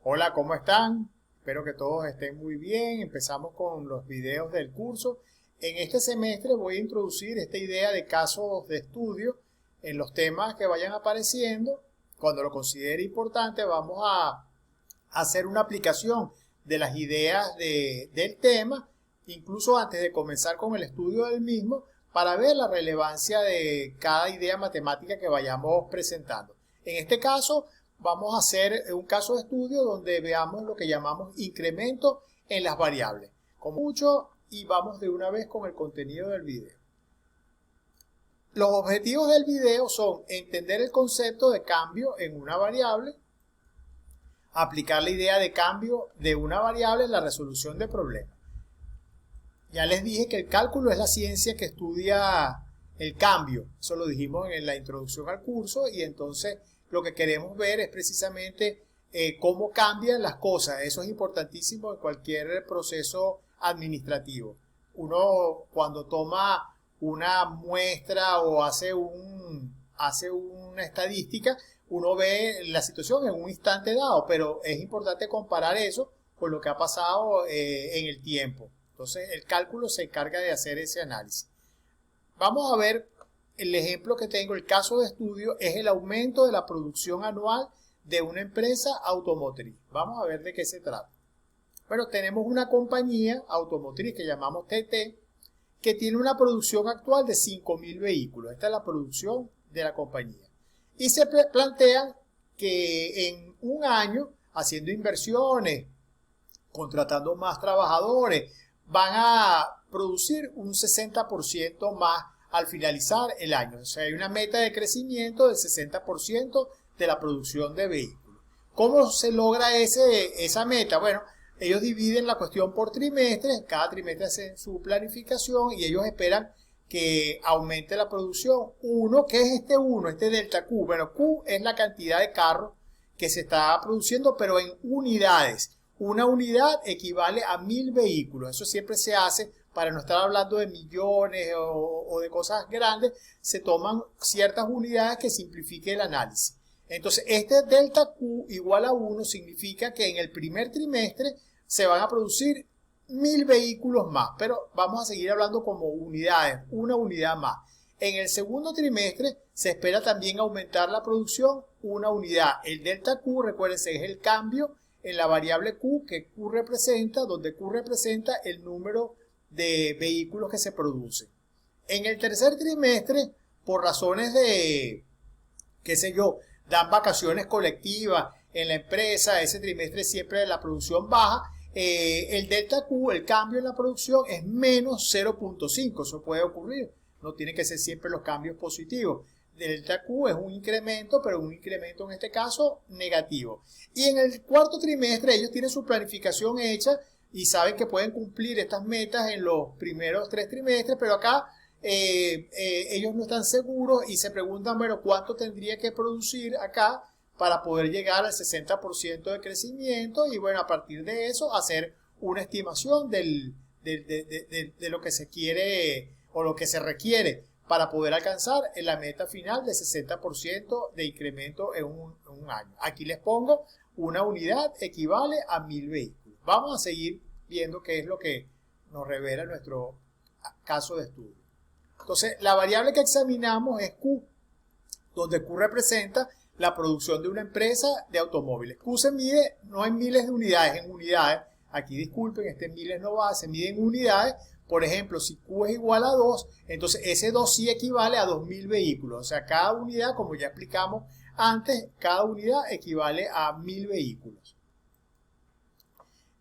Hola, ¿cómo están? Espero que todos estén muy bien. Empezamos con los videos del curso. En este semestre voy a introducir esta idea de casos de estudio en los temas que vayan apareciendo. Cuando lo considere importante, vamos a hacer una aplicación de las ideas del tema, incluso antes de comenzar con el estudio del mismo, para ver la relevancia de cada idea matemática que vayamos presentando. En este caso, vamos a hacer un caso de estudio donde veamos lo que llamamos incremento en las variables. Como mucho, y vamos de una vez con el contenido del video. Los objetivos del video son entender el concepto de cambio en una variable, aplicar la idea de cambio de una variable en la resolución de problemas. Ya les dije que el cálculo es la ciencia que estudia el cambio. Eso lo dijimos en la introducción al curso y entonces lo que queremos ver es precisamente cómo cambian las cosas. Eso es importantísimo en cualquier proceso administrativo. Uno cuando toma una muestra o hace una estadística, uno ve la situación en un instante dado, pero es importante comparar eso con lo que ha pasado en el tiempo. Entonces el cálculo se encarga de hacer ese análisis. Vamos a ver el ejemplo que tengo, el caso de estudio es el aumento de la producción anual de una empresa automotriz. Vamos a ver de qué se trata. Bueno, tenemos una compañía automotriz que llamamos TT, que tiene una producción actual de 5.000 vehículos. Esta es la producción de la compañía. Y se plantean que en un año, haciendo inversiones, contratando más trabajadores, van a producir un 60% más al finalizar el año. O sea, hay una meta de crecimiento del 60% de la producción de vehículos. ¿Cómo se logra esa meta? Bueno, ellos dividen la cuestión por trimestres, cada trimestre hacen su planificación y ellos esperan que aumente la producción. ¿Qué es este 1? Este delta Q. Bueno, Q es la cantidad de carros que se está produciendo, pero en unidades. Una unidad equivale a 1.000 vehículos. Eso siempre se hace para no estar hablando de millones o de cosas grandes. Se toman ciertas unidades que simplifique el análisis. Entonces, este delta Q igual a 1 significa que en el primer trimestre se van a producir 1.000 vehículos más, pero vamos a seguir hablando como unidades, una unidad más. En el segundo trimestre se espera también aumentar la producción una unidad. El delta Q, recuérdense, es el cambio en la variable Q, que Q representa, donde Q representa el número de vehículos que se producen. En el tercer trimestre, por razones de, qué sé yo, dan vacaciones colectivas en la empresa, ese trimestre siempre la producción baja, el delta Q, el cambio en la producción, es menos 0.5. Eso puede ocurrir, no tiene que ser siempre los cambios positivos. Delta Q es un incremento, pero un incremento en este caso negativo. Y en el cuarto trimestre ellos tienen su planificación hecha y saben que pueden cumplir estas metas en los primeros 3 trimestres, pero acá ellos no están seguros y se preguntan, bueno, ¿cuánto tendría que producir acá para poder llegar al 60% de crecimiento? Y bueno, a partir de eso hacer una estimación de lo que se quiere o lo que se requiere para poder alcanzar la meta final de 60% de incremento en un año. Aquí les pongo una unidad equivale a 1.000 vehículos. Vamos a seguir viendo qué es lo que nos revela nuestro caso de estudio. Entonces, la variable que examinamos es Q, donde Q representa la producción de una empresa de automóviles. Q se mide no en miles de unidades, en unidades. Aquí disculpen, en miles no va, se mide en unidades. Por ejemplo, si Q es igual a 2, entonces ese 2 sí equivale a 2.000 vehículos. O sea, cada unidad, como ya explicamos antes, cada unidad equivale a 1.000 vehículos.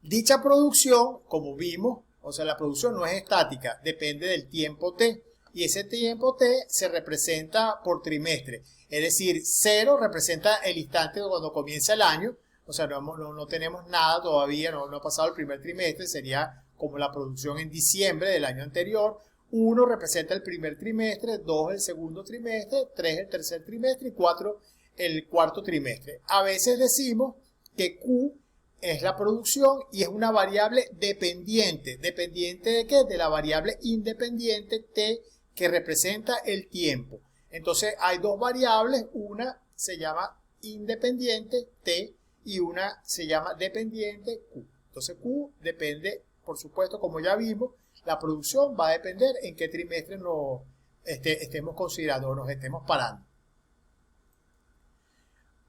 Dicha producción, como vimos, o sea, la producción no es estática, depende del tiempo T. Y ese tiempo T se representa por trimestre. Es decir, 0 representa el instante cuando comienza el año. O sea, no tenemos nada todavía, no ha pasado el primer trimestre, sería como la producción en diciembre del año anterior. 1 representa el primer trimestre, 2 el segundo trimestre, 3 el tercer trimestre y 4 el cuarto trimestre. A veces decimos que Q es la producción y es una variable dependiente. ¿Dependiente de qué? De la variable independiente T, que representa el tiempo. Entonces hay dos variables, una se llama independiente T y una se llama dependiente Q. Entonces Q depende, por supuesto, como ya vimos, la producción va a depender en qué trimestre nos estemos considerando o nos estemos parando.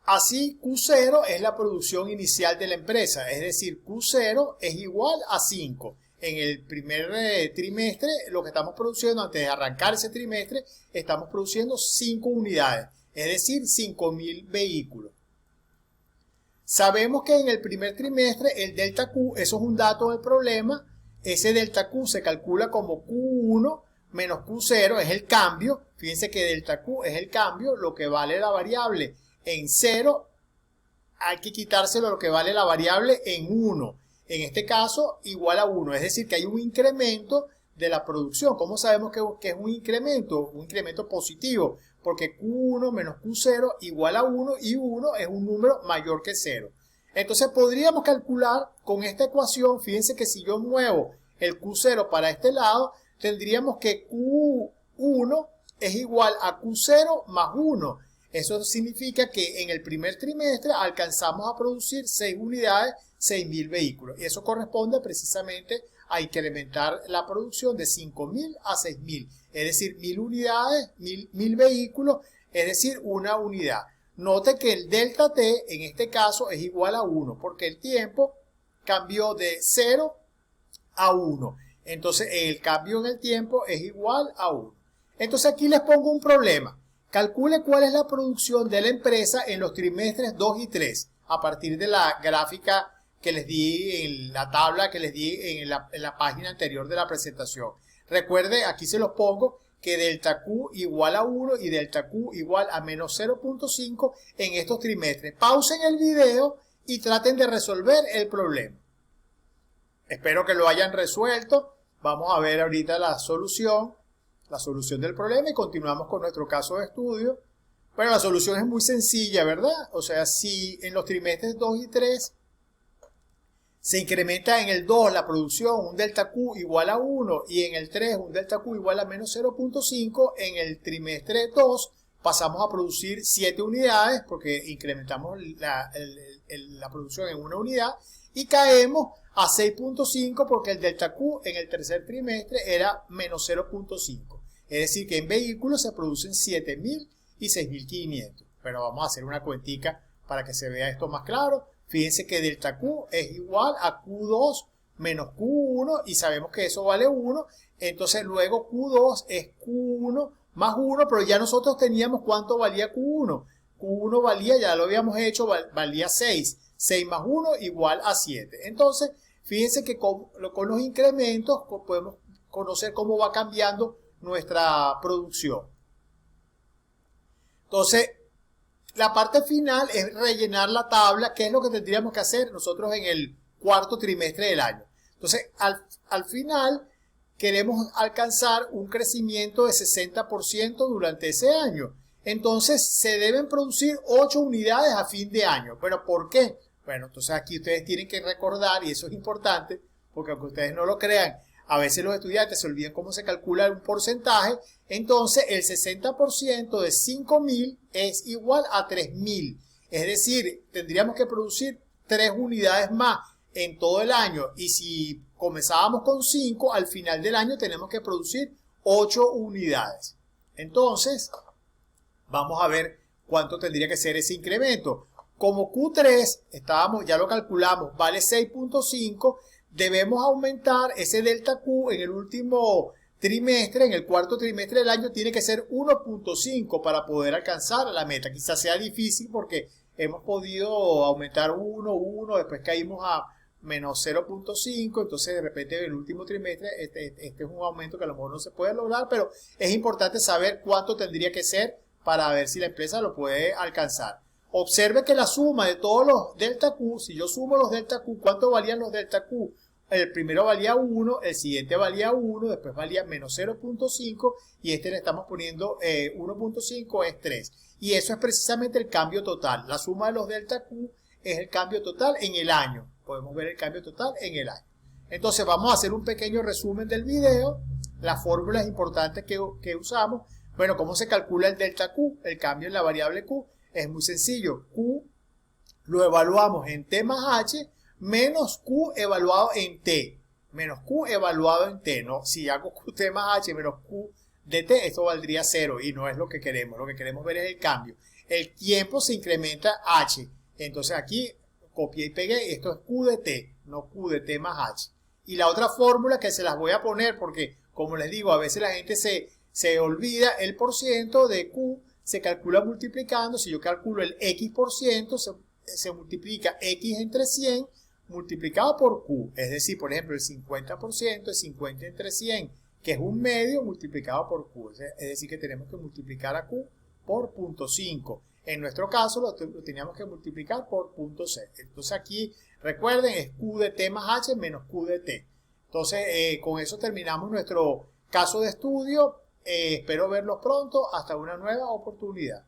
Así, Q0 es la producción inicial de la empresa, es decir, Q0 es igual a 5. En el primer trimestre, lo que estamos produciendo, antes de arrancar ese trimestre, estamos produciendo 5 unidades, es decir, 5.000 vehículos. Sabemos que en el primer trimestre el delta Q, eso es un dato del problema, ese delta Q se calcula como Q1 menos Q0, es el cambio. Fíjense que delta Q es el cambio, lo que vale la variable en 0, hay que quitárselo lo que vale la variable en 1. En este caso, igual a 1, es decir, que hay un incremento de la producción. ¿Cómo sabemos que es un incremento? Un incremento positivo, porque Q1 menos Q0 igual a 1 y 1 es un número mayor que 0. Entonces podríamos calcular con esta ecuación, fíjense que si yo muevo el Q0 para este lado, tendríamos que Q1 es igual a Q0 más 1. Eso significa que en el primer trimestre alcanzamos a producir 6 unidades, 6.000 vehículos. Y eso corresponde precisamente a incrementar la producción de 5.000 a 6.000. Es decir, 1.000 unidades, 1.000 vehículos, es decir, una unidad. Note que el delta T en este caso es igual a 1, porque el tiempo cambió de 0 a 1. Entonces, el cambio en el tiempo es igual a 1. Entonces, aquí les pongo un problema. Calcule cuál es la producción de la empresa en los trimestres 2 y 3, a partir de la gráfica que les di, en la tabla que les di en la página anterior de la presentación. Recuerde, aquí se los pongo, que delta Q igual a 1 y delta Q igual a menos 0.5 en estos trimestres. Pausen el video y traten de resolver el problema. Espero que lo hayan resuelto. Vamos a ver ahorita la solución del problema y continuamos con nuestro caso de estudio. Bueno, la solución es muy sencilla, ¿verdad? O sea, si en los trimestres 2 y 3 se incrementa en el 2 la producción, un delta Q igual a 1, y en el 3 un delta Q igual a menos 0.5, en el trimestre 2 pasamos a producir 7 unidades porque incrementamos la producción en una unidad y caemos a 6.5 porque el delta Q en el tercer trimestre era menos 0.5. Es decir, que en vehículos se producen 7.000 y 6.500. Pero vamos a hacer una cuentica para que se vea esto más claro. Fíjense que delta Q es igual a Q2 menos Q1 y sabemos que eso vale 1. Entonces luego Q2 es Q1 más 1, pero ya nosotros teníamos cuánto valía Q1. Q1 valía, ya lo habíamos hecho, valía 6. 6 más 1 igual a 7. Entonces, fíjense que con los incrementos podemos conocer cómo va cambiando nuestra producción. Entonces, la parte final es rellenar la tabla, que es lo que tendríamos que hacer nosotros en el cuarto trimestre del año. Entonces, al final queremos alcanzar un crecimiento de 60% durante ese año. Entonces, se deben producir 8 unidades a fin de año. ¿Pero por qué? Bueno, entonces aquí ustedes tienen que recordar, y eso es importante, porque aunque ustedes no lo crean, a veces los estudiantes se olvidan cómo se calcula un porcentaje. Entonces, el 60% de 5.000 es igual a 3.000. Es decir, tendríamos que producir 3 unidades más en todo el año. Y si comenzábamos con 5, al final del año tenemos que producir 8 unidades. Entonces, vamos a ver cuánto tendría que ser ese incremento. Como Q3, ya lo calculamos, vale 6.5, debemos aumentar ese delta Q en el último trimestre, en el cuarto trimestre del año, tiene que ser 1.5 para poder alcanzar la meta. Quizás sea difícil porque hemos podido aumentar 1, después caímos a menos 0.5, entonces de repente en el último trimestre este es un aumento que a lo mejor no se puede lograr, pero es importante saber cuánto tendría que ser para ver si la empresa lo puede alcanzar. Observe que la suma de todos los delta Q, si yo sumo los delta Q, ¿cuánto valían los delta Q? El primero valía 1, el siguiente valía 1, después valía menos 0.5 y este le estamos poniendo 1.5 es 3. Y eso es precisamente el cambio total. La suma de los delta Q es el cambio total en el año. Podemos ver el cambio total en el año. Entonces vamos a hacer un pequeño resumen del video, las fórmulas importantes que usamos. Bueno, ¿cómo se calcula el delta Q? El cambio en la variable Q. Es muy sencillo. Q lo evaluamos en T más H menos Q evaluado en T. Menos Q evaluado en T. No, si hago T más H menos Q de T, esto valdría 0 y no es lo que queremos. Lo que queremos ver es el cambio. El tiempo se incrementa H. Entonces aquí copié y pegué. Esto es Q de T, no Q de T más H. Y la otra fórmula que se las voy a poner porque, como les digo, a veces la gente se olvida el porciento de Q. Se calcula multiplicando. Si yo calculo el X%, se multiplica X entre 100 multiplicado por Q. Es decir, por ejemplo, el 50% es 50 entre 100, que es un medio multiplicado por Q. Es decir, que tenemos que multiplicar a Q por 0.5. En nuestro caso lo teníamos que multiplicar por 0.6. Entonces aquí, recuerden, es Q de T más H menos Q de T. Entonces, con eso terminamos nuestro caso de estudio. Espero verlos pronto. Hasta una nueva oportunidad.